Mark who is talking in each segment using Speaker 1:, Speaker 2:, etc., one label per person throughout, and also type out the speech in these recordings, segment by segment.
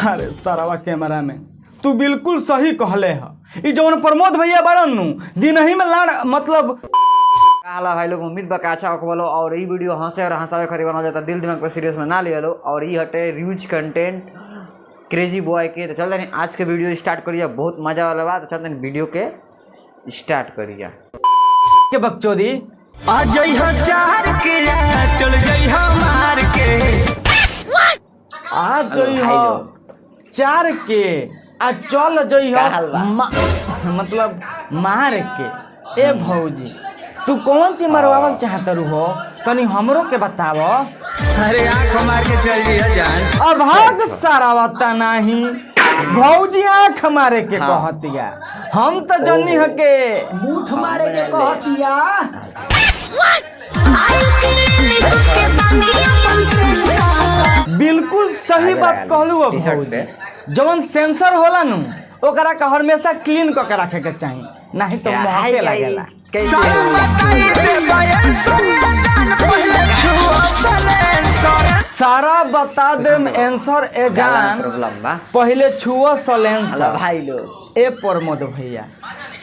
Speaker 1: अरे सारावा कैमरा में तू बिल्कुल सही कहले है। जौन प्रमोद भैया बड़न नु दिन ही में लाड़ मतलब
Speaker 2: कहाला भाई लोग उम्मीद बा अच्छा बोलो। और ये वीडियो हंसे और हंसावे खरी बना जाता, दिल दिमाग पर सीरियस में ना ले लो। और ये हटे ह्यूज कंटेंट क्रेजी बॉय के। तो चलते नहीं आज के वीडियो स्टार्ट करिए, बहुत मजा वाला बात। चलते नहीं वीडियो के स्टार्ट करिए
Speaker 1: के बकचोदी
Speaker 3: आ जइहा चार के चल जइहा मार के
Speaker 1: आ जइहा चार के आ चल जइहा मतलब मार के। ए भौजी तू कौन चीज मरवावल चाहत रू हो, तनी हमरो के बताव।
Speaker 3: अरे आँख मार के चल जइहा जान।
Speaker 1: अब भाग सारा बता नहीं भौजी आँख मारे के कहतिया, हम तो जन्नी ह के
Speaker 4: मुठ मारे के कहतिया।
Speaker 1: बिल्कुल सही बात कहलू। अब भौजी जवन सेंसर होला नु ओकरा का हमेशा क्लीन क के रखे के चाहिए, नहीं तो महके लागेला। सारा बता दे आंसर ए जान, पहले छुआ सलेंसर
Speaker 2: भाई लोग।
Speaker 1: ए प्रमोद भैया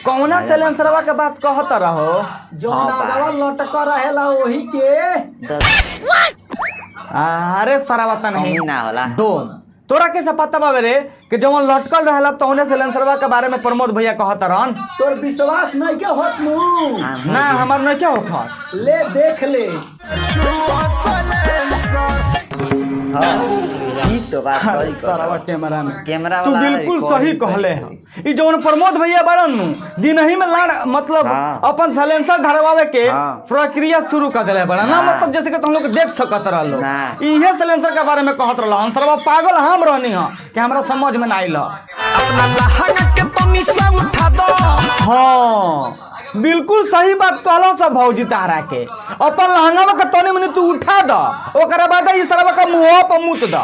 Speaker 1: कौना सलेंसरवा के बात कहत रहो,
Speaker 4: जो नागवा लटक रहेला वही के।
Speaker 1: अरे सारा बता नहीं
Speaker 2: ना होला
Speaker 1: डोम तोरा कैसे पता बाबे रे कि जवन लटकल रहेला तौने सलेंसरवा के बारे में प्रमोद भैया कहत रहन।
Speaker 4: तोर विश्वास नहीं के होत नु
Speaker 1: ना हमार नहीं क्या होखत
Speaker 4: ले देख ले।
Speaker 2: तो बात सही
Speaker 1: सारा कैमरा में
Speaker 2: कैमरा
Speaker 1: तू
Speaker 2: वाला
Speaker 1: बिल्कुल सही कहले है। ई जवन प्रमोद भैया बड़न नु दिन ही में लाड़ मतलब अपन सलेंसर ढरवावे के प्रक्रिया शुरू कर देले बड़ा ना, मतलब जैसे कि तुम लोग देख सकत रहलो। इहे सलेंसर के बारे में कहत रहलो। हम सरवा पागल हम रहनी ह कि हमरा समझ में ना आइल।
Speaker 3: अपना लहंगा के तमिसा उठा दो।
Speaker 1: हां बिल्कुल सही बात कहलो सब भौजी तारा के। अपन लहंगा के तनी मनी तू उठा द, ओकरा बाद ई सरवा का मुंह पर मुत द।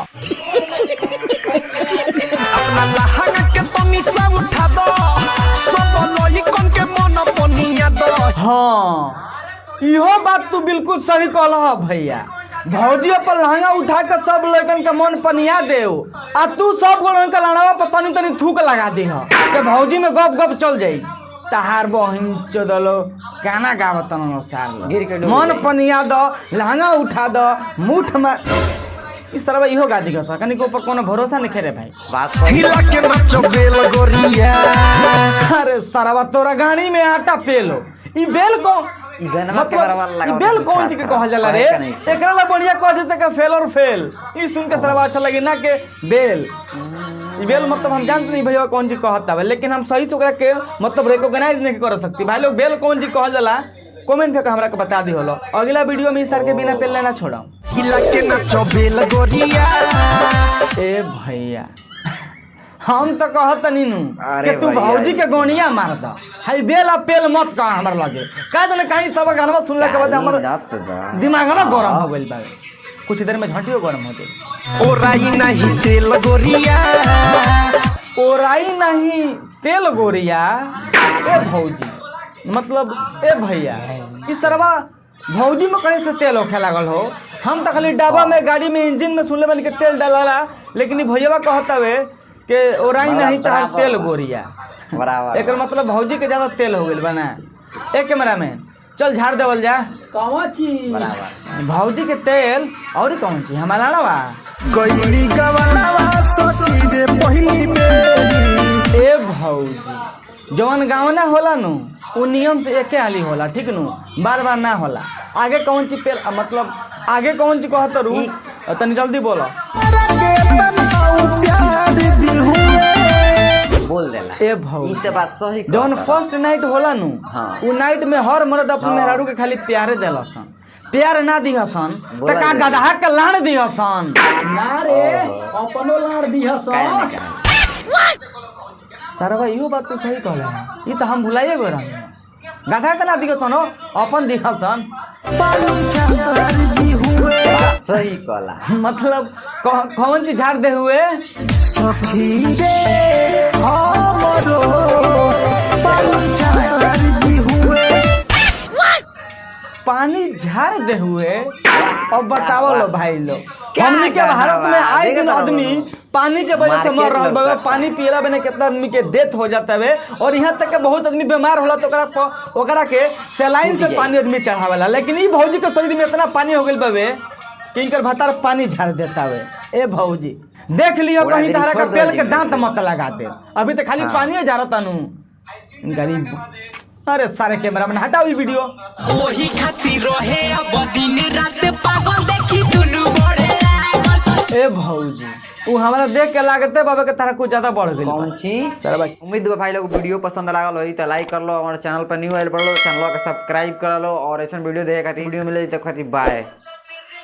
Speaker 3: अपना लहंगा के तमिसा उठा दो, सब लोई कन के मन पनिया दो।
Speaker 1: हाँ इहो बात तू बिल्कुल सही कहला भैया। भौजी अपन लहंगा उठा के सब लड़कन के मन पनिया देव, आ तू सब गोड़न के लड़ावा पर तनी तनी थूक लगा दे के भौजी में गप गप चल जाई। तहार बहिन चोदलो गाना गावत न सार मन पनिया दो, लहंगा उठा दो, मुठ में इस तरह इहो गा दी कनी के ऊपर कोनो भरोसा नहीं खेरे भाई।
Speaker 3: हिला के नाचो बेल गोरिया।
Speaker 1: अरे सरवा तोरा गाड़ी में आटा पेलो ई बेल को मतलब बेल कौन चीज के कहल जाला रे, एकरा ला बढ़िया कह देते के फेल और फेल। ई सुन के सरवा अच्छा लगे ना के बेल ई बेल मतलब हम जानते नहीं भैया कौन चीज कहता है, लेकिन हम सही से ओकरा के मतलब रिकॉग्नाइज नहीं कर सकती। भाई लोग बेल कौन चीज कहल जाला कमेंट करके हमरा के बता दी होलो। अगला वीडियो में इस सर के बिना पेल लेना छोड़ा।
Speaker 3: हिला के नाचो बेल गोरिया।
Speaker 1: ए भैया हम तो कहत नीनू कि तू भौजी के गोनिया मार द, हाई बेल आ पेल मत कह हमरा लगे। का जाने कहीं सब गाना सुनला के बाद हमर दिमाग ना गरम हो गइल बा, कुछ देर में झटियो गरम हो जाई।
Speaker 3: ओराई नहीं तेल गोरिया,
Speaker 1: ओराई नहीं तेल गोरिया। ए भौजी मतलब ए भैया इस तरह भौजी में कहीं से तेल होखे लागल हो। हम तो खाली डब्बा में गाड़ी में इंजन में सुनले बन के तेल डाला, लेकिन भैया कहता है कि ओराई नहीं चाहे तेल गोरिया। एक मतलब भौजी के ज्यादा तेल हो गइल बना। एक कैमरा में चल झाड़ देवल जा
Speaker 4: कौन चीज
Speaker 1: भौजी के तेल और कौन चीज हमारा ना बा
Speaker 3: गइली गवनावा सोची दे पहली बेरी।
Speaker 1: ए भौजी जवन गाँव ना होला नु उ नियम से एके हाली होला, ठीक नु बार बार ना होला। आगे कौन चीज पेल मतलब आगे कौन चीज कहत रू तनी जल्दी बोलो।
Speaker 2: बोल देला
Speaker 1: ए भौजी
Speaker 2: ई तो बात सही
Speaker 1: जवन फर्स्ट नाइट होला नु उ नाइट में हर मर्द अपने मेहरारू के खाली प्यारे देलसन, प्यार ना दिहसन त का गधा के लाड़ दिहसन
Speaker 4: ना रे अपनो लाड़ दिहसन।
Speaker 1: सरवा इहो बात तो सही कहला, ई तो हम भुलाइए गो रही। गधा के ना दिहसन हो अपन दिहसन।
Speaker 2: सही कहला
Speaker 1: मतलब कौन चीज झाड़ दे हुए
Speaker 3: सखी रे हमरो पानी झाड़ दी हुए।
Speaker 1: पानी झाड़ दे हुए अब बताओ लो भाई लोग
Speaker 2: क्या
Speaker 1: हमनी के
Speaker 2: कहना
Speaker 1: भारत
Speaker 2: बा?
Speaker 1: में आए
Speaker 2: देखे
Speaker 1: दिन
Speaker 2: तो
Speaker 1: आदमी
Speaker 2: लोग।
Speaker 1: पानी के वजह से मर
Speaker 2: मार्केट
Speaker 1: रहा
Speaker 2: लोग
Speaker 1: है।
Speaker 2: का।
Speaker 1: पानी पियला बिना कितना आदमी के डेथ हो जाता है और यहाँ तक के बहुत आदमी बीमार होला तो ओकरा के सलाइन
Speaker 2: टूट
Speaker 1: से
Speaker 2: जाई।
Speaker 1: पानी आदमी चढ़ावेला। लेकिन ई भौजी के शरीर में इतना पानी हो गइल बावे कि इनकर भतार पानी झाड़ देता है। ए भौजी देख लियो
Speaker 2: थोड़ा
Speaker 1: कहीं
Speaker 2: देरी
Speaker 1: तहरा का
Speaker 2: छोड़ दो
Speaker 1: तेल के
Speaker 2: जी
Speaker 1: दांत
Speaker 2: वैसे।
Speaker 1: मत लगा दे। अभी तो खाली
Speaker 2: हाँ।
Speaker 1: पानी जा रहा तानू गरीब। अरे सारे कैमरा मैन हटाओ ये वीडियो।
Speaker 3: वही खातिर रहे अब दिन रात पागल देखी दुनु बढ़े लागल।
Speaker 1: ए भौजी वो हमारा देख के लागते बाबा के तरह कुछ ज्यादा बढ़ गई।
Speaker 2: कौन चीज
Speaker 1: सर भाई
Speaker 2: उम्मीद बा भाई लोग वीडियो पसंद लागल होई तो लाइक कर लो, हमारे चैनल पर न्यू आइल पड़ लो चैनल का सब्सक्राइब कर लो और ऐसा वीडियो देखे खातिर वीडियो मिले तब खातिर बाय।